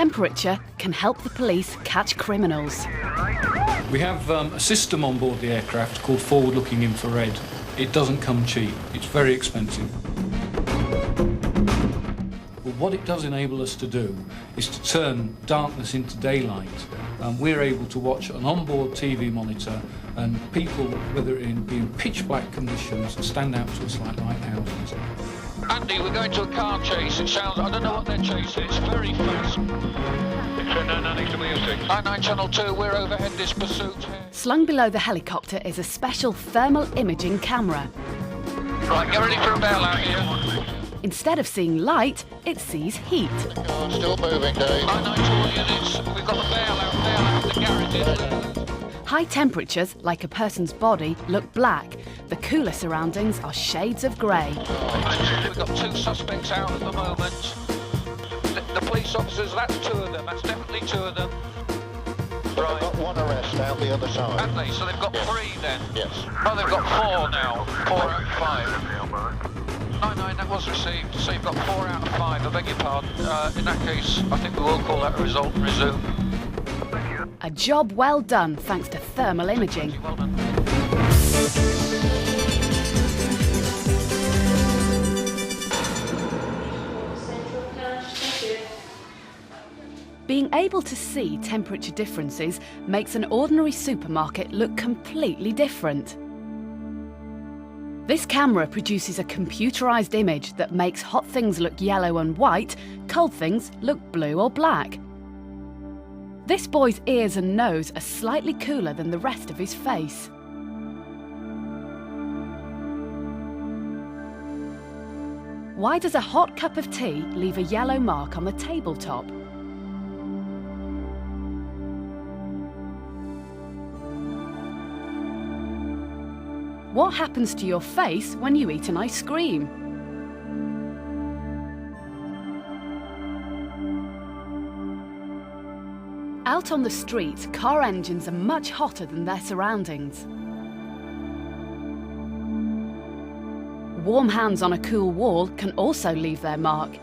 temperature can help the police catch criminals. We have a system on board the aircraft called forward-looking infrared. It doesn't come cheap. It's very expensive. But what it does enable us to do is to turn darkness into daylight. We're able to watch an onboard TV monitor, and people, whether it be in pitch black conditions, stand out to us like lighthouses. Andy, we're going to a car chase. It sounds, I don't know what they're chasing. It's very fast. 99 Channel 2, we're overhead this pursuit. Slung below the helicopter is a special thermal imaging camera. Right, get ready for a bailout here. Instead of seeing light, it sees heat. Still moving, Dave. 992 units, we've got the bailout at the garages. High temperatures, like a person's body, look black. The cooler surroundings are shades of grey. We've got 2 suspects out at the moment. The police officers, that's 2 of them. That's definitely 2 of them. Right. They've got 1 arrest out the other side. Have they? So they've got 3 then? Yes. Oh, they've got 4 now. 4 out of 5. No, that was received. So you've got 4 out of 5. I beg your pardon. In that case, I think we will call that a result and resume. A job well done thanks to thermal imaging. Well done. Being able to see temperature differences makes an ordinary supermarket look completely different. This camera produces a computerised image that makes hot things look yellow and white, cold things look blue or black. This boy's ears and nose are slightly cooler than the rest of his face. Why does a hot cup of tea leave a yellow mark on the tabletop? What happens to your face when you eat an ice cream? Out on the street, car engines are much hotter than their surroundings. Warm hands on a cool wall can also leave their mark.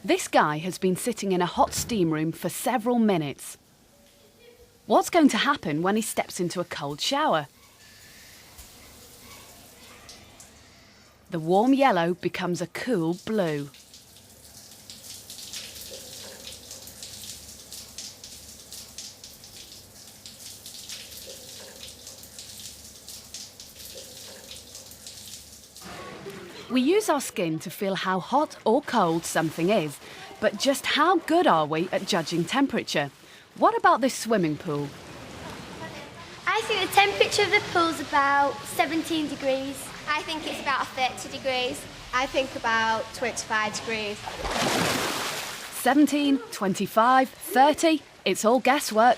This guy has been sitting in a hot steam room for several minutes. What's going to happen when he steps into a cold shower? The warm yellow becomes a cool blue. We use our skin to feel how hot or cold something is, but just how good are we at judging temperature? What about this swimming pool? I think the temperature of the pool's about 17 degrees. I think it's about 30 degrees. I think about 25 degrees. 17, 25, 30, it's all guesswork.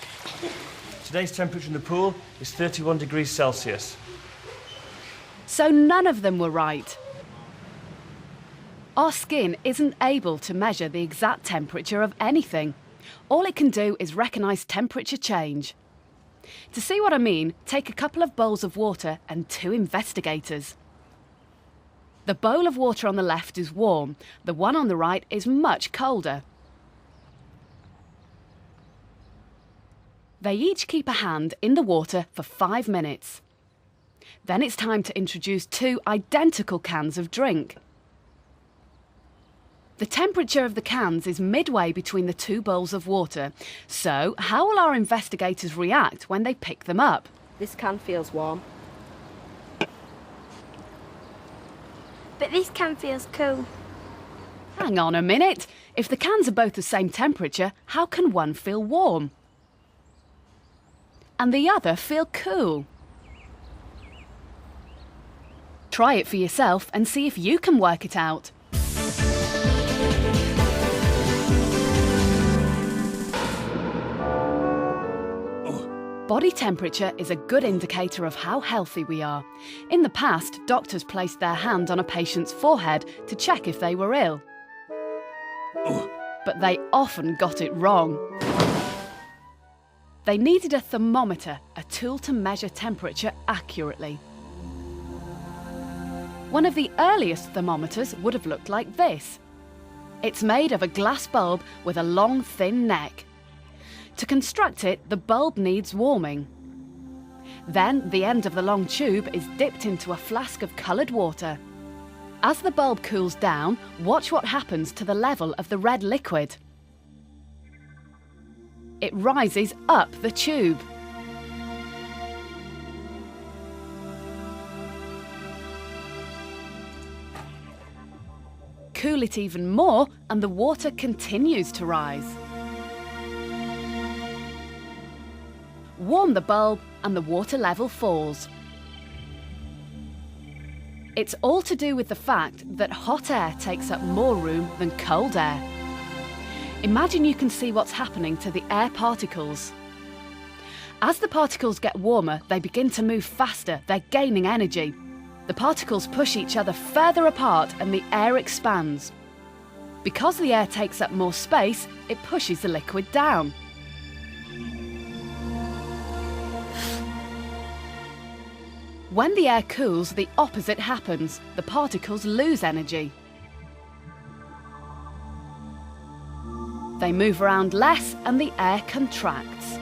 Today's temperature in the pool is 31 degrees Celsius. So none of them were right. Our skin isn't able to measure the exact temperature of anything. All it can do is recognise temperature change. To see what I mean, take a couple of bowls of water and 2 investigators. The bowl of water on the left is warm, the one on the right is much colder. They each keep a hand in the water for 5 minutes. Then it's time to introduce 2 identical cans of drink. The temperature of the cans is midway between the 2 bowls of water, so how will our investigators react when they pick them up? This can feels warm. But this can feels cool. Hang on a minute. If the cans are both the same temperature, how can one feel warm and the other feel cool? Try it for yourself and see if you can work it out. Body temperature is a good indicator of how healthy we are. In the past, doctors placed their hand on a patient's forehead to check if they were ill. But they often got it wrong. They needed a thermometer, a tool to measure temperature accurately. One of the earliest thermometers would have looked like this. It's made of a glass bulb with a long, thin neck. To construct it, the bulb needs warming. Then the end of the long tube is dipped into a flask of coloured water. As the bulb cools down, watch what happens to the level of the red liquid. It rises up the tube. Cool it even more and the water continues to rise. Warm the bulb and the water level falls. It's all to do with the fact that hot air takes up more room than cold air. Imagine you can see what's happening to the air particles. As the particles get warmer, they begin to move faster, they're gaining energy. The particles push each other further apart and the air expands. Because the air takes up more space, it pushes the liquid down. When the air cools, the opposite happens. The particles lose energy. They move around less and the air contracts.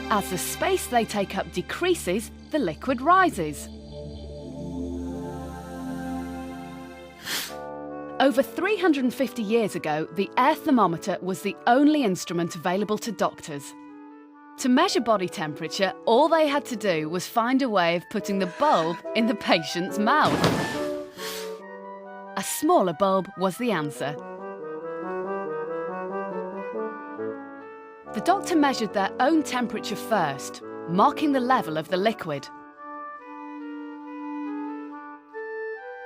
As the space they take up decreases, the liquid rises. Over 350 years ago, the air thermometer was the only instrument available to doctors. To measure body temperature, all they had to do was find a way of putting the bulb in the patient's mouth. A smaller bulb was the answer. The doctor measured their own temperature first, marking the level of the liquid,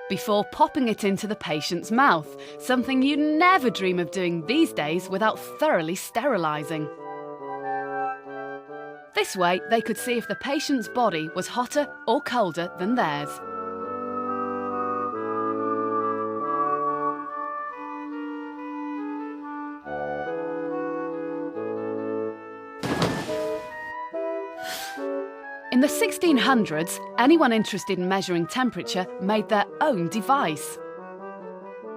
before popping it into the patient's mouth, something you'd never dream of doing these days without thoroughly sterilising. This way, they could see if the patient's body was hotter or colder than theirs. In the 1600s, anyone interested in measuring temperature made their own device.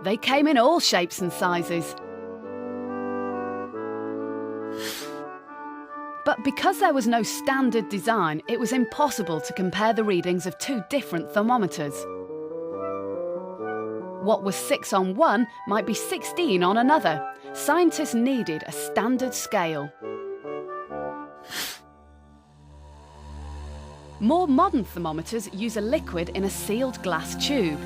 They came in all shapes and sizes. But because there was no standard design, it was impossible to compare the readings of two different thermometers. What was 6 on one might be 16 on another. Scientists needed a standard scale. More modern thermometers use a liquid in a sealed glass tube.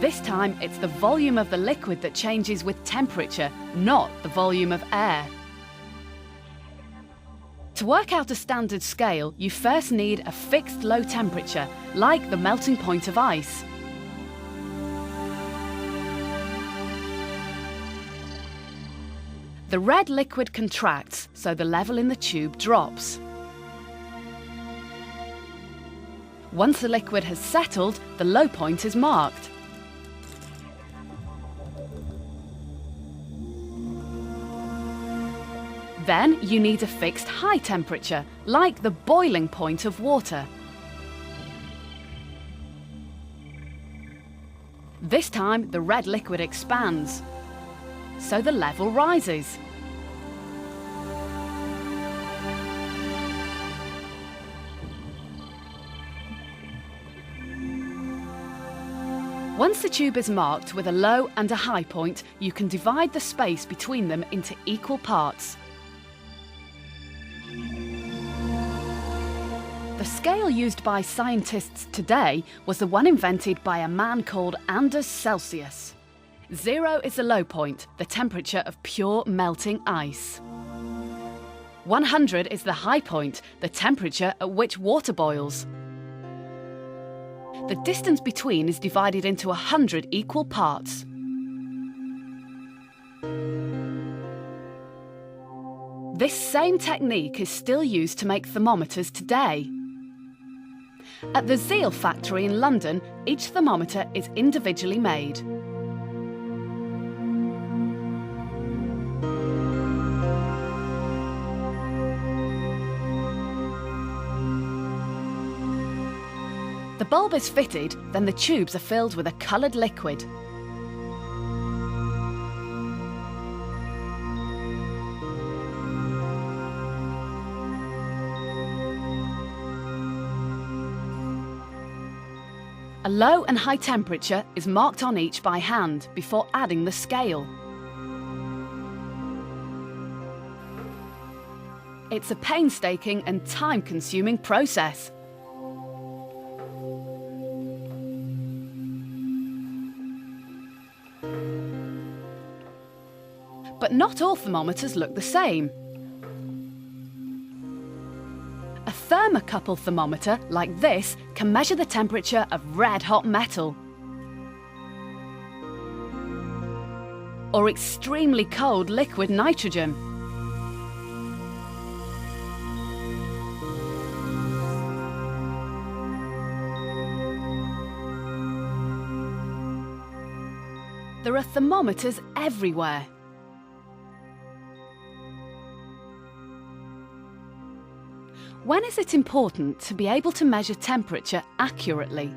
This time, it's the volume of the liquid that changes with temperature, not the volume of air. To work out a standard scale, you first need a fixed low temperature, like the melting point of ice. The red liquid contracts, so the level in the tube drops. Once the liquid has settled, the low point is marked. Then you need a fixed high temperature, like the boiling point of water. This time, the red liquid expands, so the level rises. Once the tube is marked with a low and a high point, you can divide the space between them into equal parts. The scale used by scientists today was the one invented by a man called Anders Celsius. 0 is the low point, the temperature of pure melting ice. 100 is the high point, the temperature at which water boils. The distance between is divided into 100 equal parts. This same technique is still used to make thermometers today. At the Zeal factory in London, each thermometer is individually made. The bulb is fitted, then the tubes are filled with a coloured liquid. A low and high temperature is marked on each by hand before adding the scale. It's a painstaking and time-consuming process. But not all thermometers look the same. A thermocouple thermometer, like this, can measure the temperature of red-hot metal. Or extremely cold liquid nitrogen. There are thermometers everywhere. When is it important to be able to measure temperature accurately?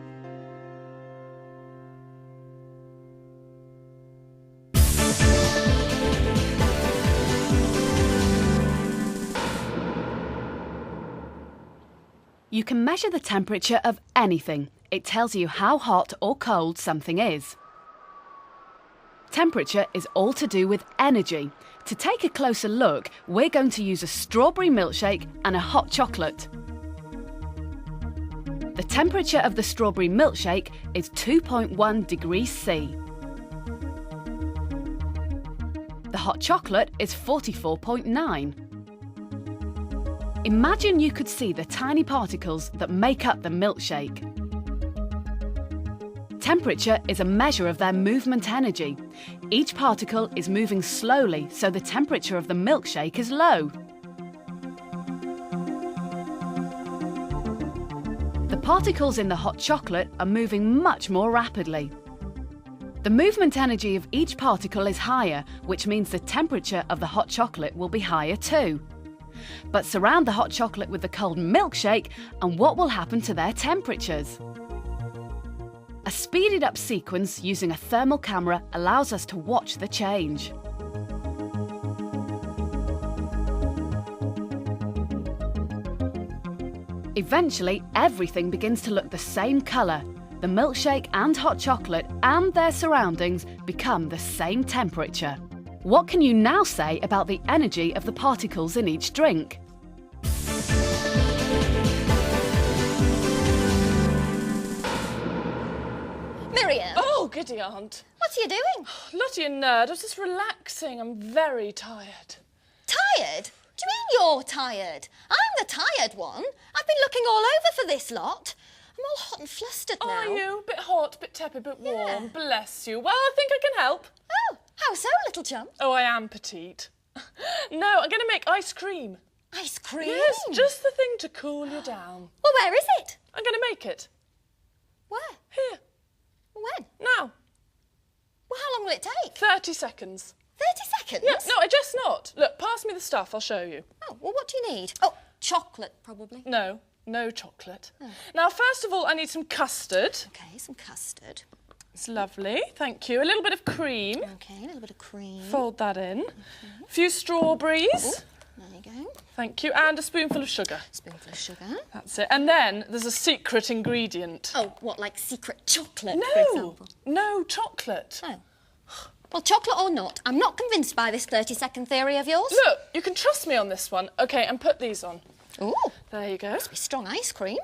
You can measure the temperature of anything. It tells you how hot or cold something is. Temperature is all to do with energy. To take a closer look, we're going to use a strawberry milkshake and a hot chocolate. The temperature of the strawberry milkshake is 2.1 degrees C. The hot chocolate is 44.9. Imagine you could see the tiny particles that make up the milkshake. Temperature is a measure of their movement energy. Each particle is moving slowly, so the temperature of the milkshake is low. The particles in the hot chocolate are moving much more rapidly. The movement energy of each particle is higher, which means the temperature of the hot chocolate will be higher too. But surround the hot chocolate with the cold milkshake, and what will happen to their temperatures? A speeded up sequence using a thermal camera allows us to watch the change. Eventually, everything begins to look the same colour. The milkshake and hot chocolate and their surroundings become the same temperature. What can you now say about the energy of the particles in each drink? Miriam! Oh, giddy aunt. What are you doing? Lottie and Nerd, I was just relaxing. I'm very tired. Tired? Do you mean you're tired? I'm the tired one. I've been looking all over for this lot. I'm all hot and flustered now. Are you? Bit hot, bit tepid, bit warm. Yeah. Bless you. Well, I think I can help. Oh, how so, little chump? Oh, I am petite. No, I'm going to make ice cream. Ice cream? Yes, just the thing to cool you down. Well, where is it? I'm going to make it. Where? Here. When? Now. Well, how long will it take? 30 seconds. 30 seconds? Yeah, no, I just not. Look, pass me the stuff, I'll show you. Oh, well, what do you need? Oh, chocolate, probably. No, no chocolate. Oh. Now, first of all, I need some custard. OK, some custard. It's lovely, thank you. A little bit of cream. OK, a little bit of cream. Fold that in. A few strawberries. Ooh, there you go. Thank you. And a spoonful of sugar. Spoonful of sugar. That's it. And then there's a secret ingredient. Oh, what, like secret chocolate, no, for example? No, chocolate. Oh. Well, chocolate or not, I'm not convinced by this 30-second theory of yours. Look, you can trust me on this one. OK, and put these on. Ooh. There you go. Must be strong ice cream.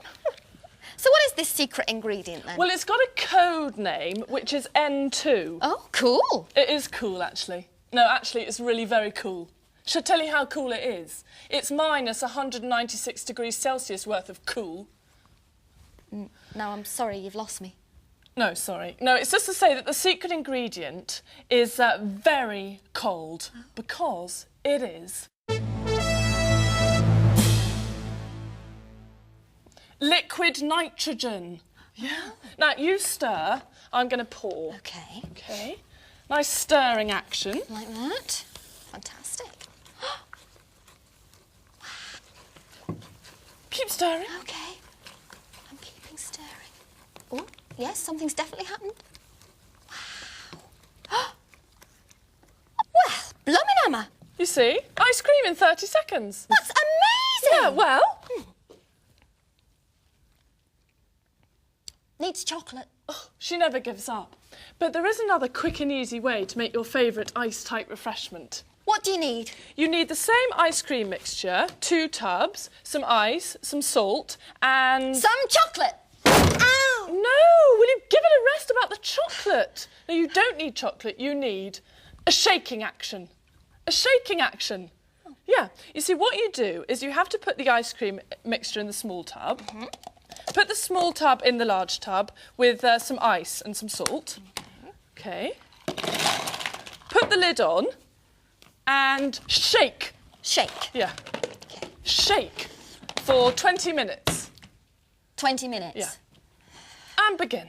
So what is this secret ingredient, then? Well, it's got a code name, which is N2. Oh, cool. It is cool, actually. No, actually, it's really very cool. Shall I tell you how cool it is? It's minus 196 degrees Celsius worth of cool. No, I'm sorry, you've lost me. No, sorry. No, it's just to say that the secret ingredient is very cold, because it is liquid nitrogen. Yeah. Now, you stir. I'm going to pour. OK. OK. Nice stirring action. Like that. Fantastic. Keep stirring. OK. I'm keeping stirring. Oh, yes, something's definitely happened. Wow. Well, blooming hammer. You see? Ice cream in 30 seconds. That's amazing! Yeah, well... Needs chocolate. Oh, she never gives up. But there is another quick and easy way to make your favourite ice-type refreshment. What do you need? You need the same ice cream mixture, 2 tubs, some ice, some salt, and... Some chocolate! Ow! No! Will you give it a rest about the chocolate? No, you don't need chocolate. You need a shaking action. A shaking action. Oh. Yeah. You see, what you do is you have to put the ice cream mixture in the small tub. Mm-hmm. Put the small tub in the large tub with some ice and some salt. Okay. Put the lid on and shake. Shake? Yeah. Okay. Shake for 20 minutes. 20 minutes? Yeah. And begin.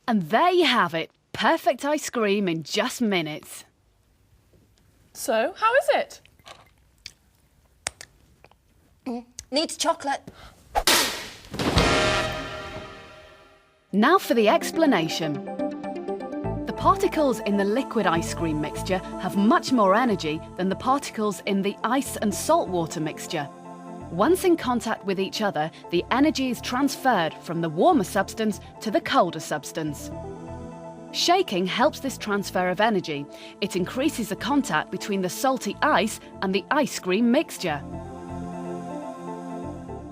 And there you have it. Perfect ice cream in just minutes. So, how is it? Needs chocolate. Now for the explanation. The particles in the liquid ice cream mixture have much more energy than the particles in the ice and salt water mixture. Once in contact with each other, the energy is transferred from the warmer substance to the colder substance. Shaking helps this transfer of energy. It increases the contact between the salty ice and the ice cream mixture.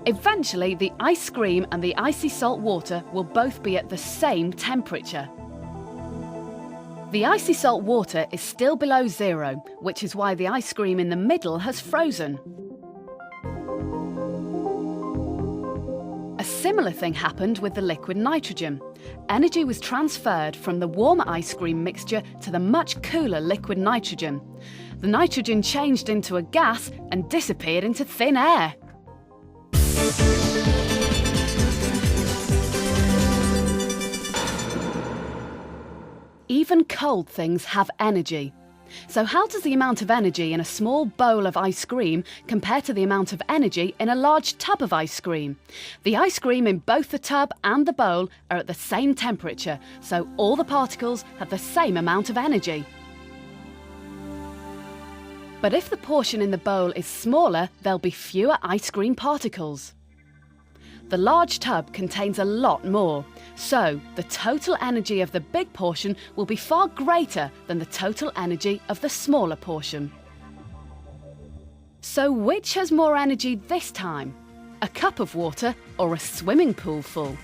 Eventually, the ice cream and the icy salt water will both be at the same temperature. The icy salt water is still below 0, which is why the ice cream in the middle has frozen. A similar thing happened with the liquid nitrogen. Energy was transferred from the warmer ice cream mixture to the much cooler liquid nitrogen. The nitrogen changed into a gas and disappeared into thin air. Even cold things have energy. So how does the amount of energy in a small bowl of ice cream compare to the amount of energy in a large tub of ice cream? The ice cream in both the tub and the bowl are at the same temperature, so all the particles have the same amount of energy. But if the portion in the bowl is smaller, there'll be fewer ice cream particles. The large tub contains a lot more, so the total energy of the big portion will be far greater than the total energy of the smaller portion. So which has more energy this time? A cup of water or a swimming pool full?